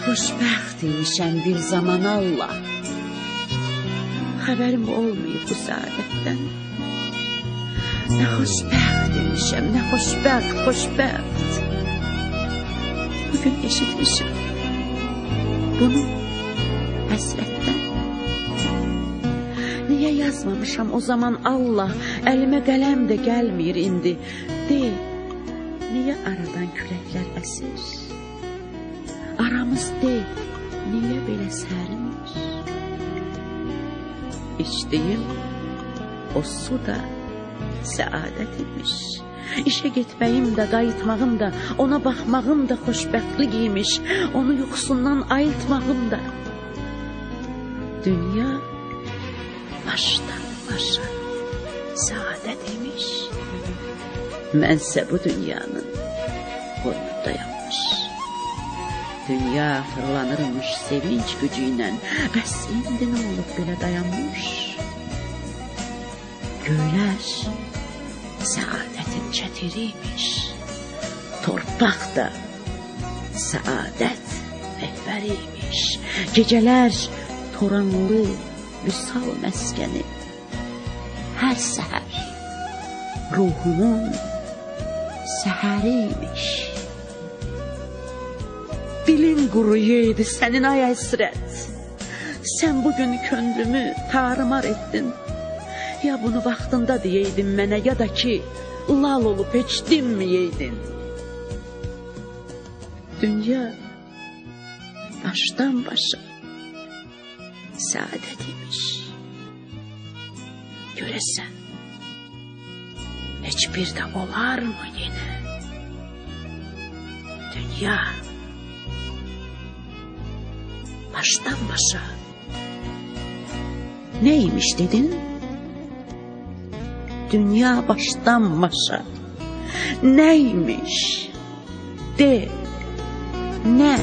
xoşbəxt imişəm bir zaman Allah. Xəbərim olmayıb bu səadətdən. Nə xoşbəxt imişəm, nə xoşbəxt. Bugün eşitmişim bunu həsrətdən. Niyə yazmamışam o zaman Allah, əlimə qələm də gəlmir indi. Deyil, niyə aradan küləklər əsir? Aramız deyil, niyə belə sərinir? İçdiyim o su da səadət imiş. İşə getməyim də, qayıtmağım da, ona baxmağım da xoşbəxtlik imiş. Onu yuxusundan ayıltmağım da. Dünya başdan başa səadət imiş. Mənsə bu dünyanın boynundaymış. Dünya fırlanırmış sevinç gücüyle. Bəs indi nə olub belə dayanmış? Göylər səadətin çətiriymiş. Torpaq da səadət rəhbəriymiş. Gecələr toranlı vüsal məskəni. Hər səhər ruhumun səhəriymiş. Dilin quruyeydi sənin ay əsrət. Sən bugün könlümü tarımar etdin. Ya bunu vaxtında deyeydin mənə, ya da ki lal olub heç dinmeyeydin. Dünya başdan başa səadət imiş. Görəsən heç bir də olar mı yenə? Dünya başdan başa neymiş dedin? Dünya başdan başa neymiş? De, ne?